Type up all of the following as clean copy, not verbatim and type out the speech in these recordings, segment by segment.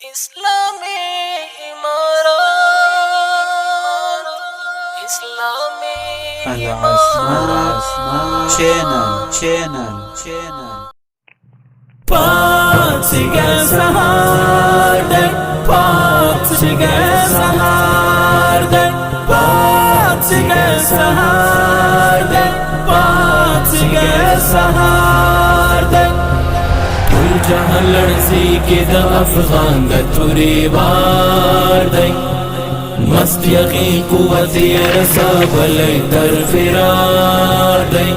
اسلامی امارات اسلامی العصمت چینل پاڅيګه سهار دی پاڅيګه سهار دی پاڅيګه سهار دی پاڅيګه سهار دی جهان لړزيګی د افغان د توری بار دی مست یقین قوت رسابلی در فرار دی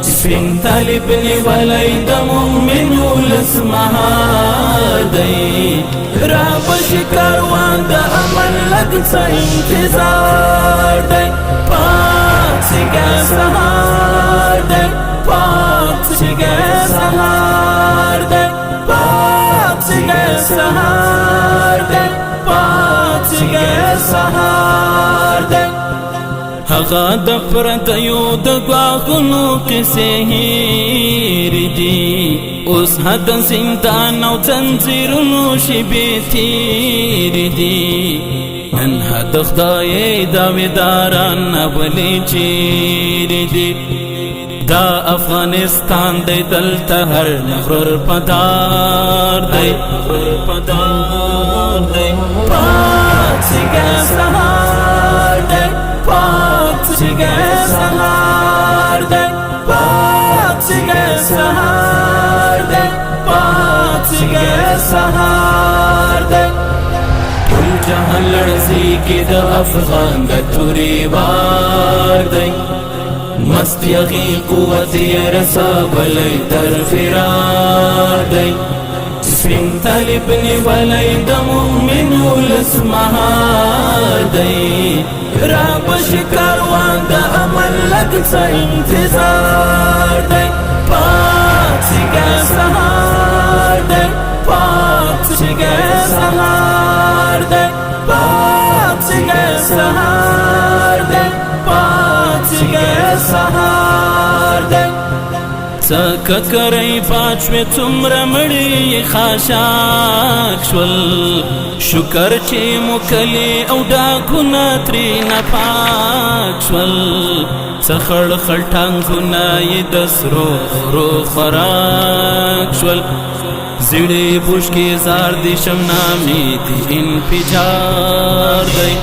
سپین طالب نیولی د مؤمنو لسمهار دی را بشی کاروان د عمل لگ څه انتظار دی پاڅيګه سهار دی پاڅيګه سهار دی پاڅيګه سهار دی پاڅيګه سهار دی هغه د پردیو د ګواښونو قصې هېرې دي اوس حد زندان او ځنځیرونو شیبې تېرې دي نن حد خدای داویداران ولې چیرې دي دا افغانستان دی دلته هر مغرور پدار دی پاڅيګه سهار دی پاڅيګه سهار دی پاڅيګه سهار دی پاڅيګه سهار دی ټول جهان لړزيګی د افغان د توری بار دی مست یقین قوت رسابلی در فرار دی سپین طالب نیولی د مؤمنو لسمهار دی را بشی کاروان د عمل لگ څه انتظار دی پاڅيګه سهار دی پاڅيګه سهار دی پاڅيګه سهار دی پاڅيګه سهار دی څکه کرای پاچوي څومره مړی خاشاک شول شکر چې مکلی او ډاکونه ترې نه پاک شول څخړ خټانګونه یې د سرو غرو خوراک شول زیړې بوشکې زار دي شمنامې دي انفجار دی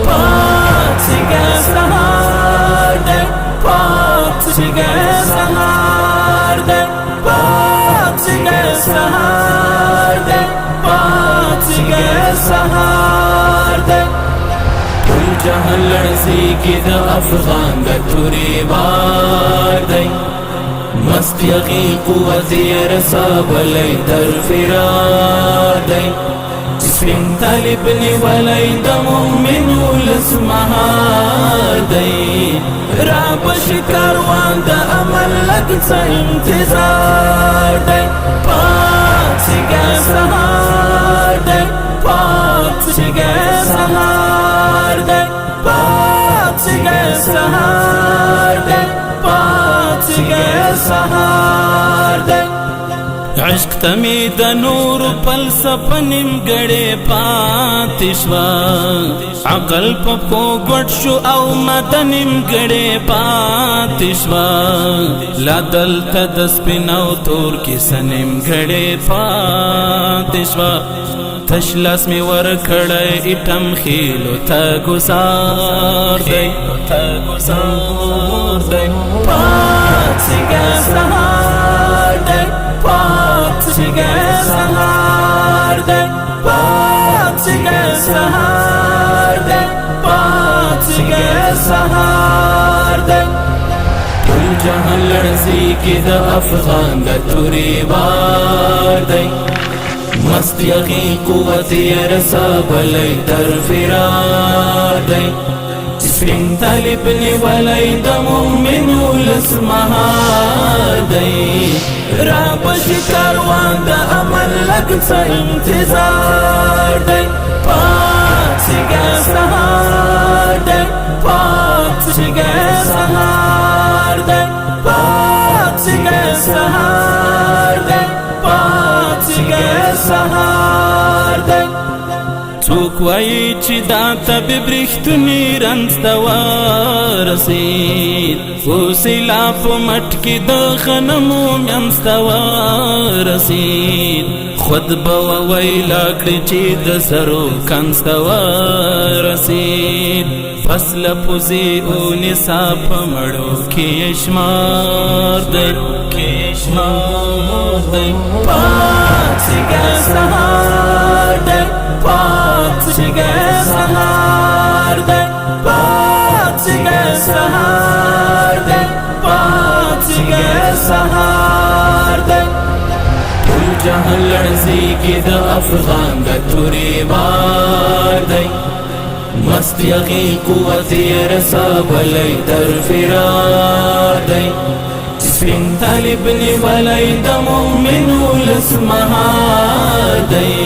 پاڅيګه سهار دی پاڅيګه سهار دی پاڅيګه سهار دی پاڅيګه سهار دی ټول جهان لړزيګی د افغان د توری بار دی مست یقین قوت رسابلی در فرار دی سپین طالب نیولی د مؤمنو لسمهار دی را بشی کاروان د عمل لگ څه انتظار دی پاڅيګه سهار دی پاڅيګه سهار دی پاڅيګه سهار دی پاڅيګه سهار دی عشق تمی د نور فلسفه نیمګړې پاتې شوه عقل په پښو ګډ شو او ماته نیمګړې پاتې شوه لا دلته د سپین او تور کیسه نیمګړې پاتې شوه تش لاس مې ورکړی ایټم خیلو ته ګزار دی پاڅيګه سهار دی پاڅيګه سهار دی پاڅيګه سهار دی پاڅيګه سهار دی ټول جهان لړزيګی د افغان د توری بار دی مست یقین قوت رسابلی در فرار دی سپین طالب نیولی د مؤمنو لسمهار دی را بشی کاروان د عمل لگ څه انتظار دی پاڅيګه سهار دی پاڅيګه سهار دی پاڅيګه سهار دی پاڅيګه سهار دی څوک وایي چې دا طبیب رښتونی رنځ ته ورسېد اوس یې لا په مټ کې د غنمو منځ ته ورسېد خود به وویلا کړي چې د سرو کنځ ته ورسېد فصل پوزې او نصاب په مړو کې شمار دی پاڅېګه سهار دی پاڅېګه سهار دی پاڅېګه سهار دی پاڅېګه سهار دی ټول جهان لړزيګی د افغان د توری بار دی مست یغی قوت رسابلی در فرار دی سپین طالب نیولی د مؤمنو لسمهار دی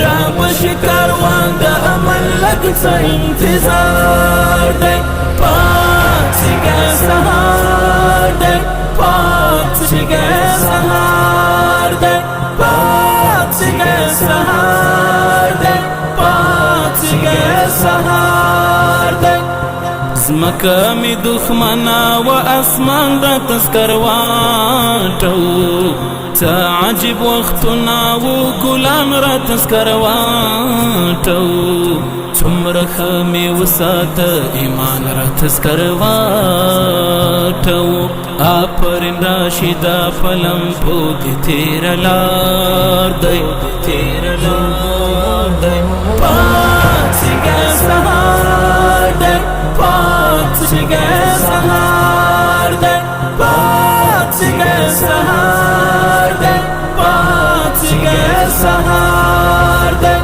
را پش کاروان د عمل لگ څه انتظار دی پاڅېګه سهار دی پاڅېګه سهار دی پاڅېګه سهار دی پاڅېګه سهار دی زمکه می دښمنا و اسمان را تذکرواټو څه عجیب وختونه و ګلان را تذکرواټو څومره ښه مې وساته ایمان را تذکرواټو آفرین راشده پلم پو دې تېره لار دی پاڅېګه سهار دی پاڅېګه سهار دی پاڅېګه سهار دی پاڅېګه سهار دی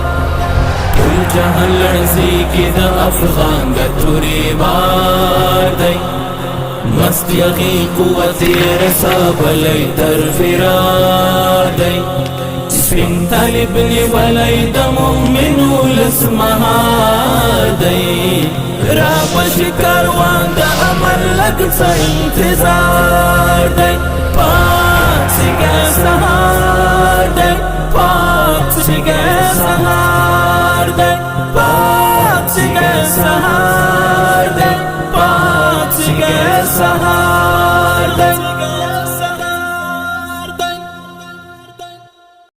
ټول جهان لړزيګی د افغان د توری بار دی مست یغی قوت رسابلی تر فرار دی سپین طالب نیولی د مؤمنو لسمهار دی را پش کاروان د عمل لگ څه انتظار دی پاڅېګه سهار دی پاڅېګه سهار دی پاڅېګه سهار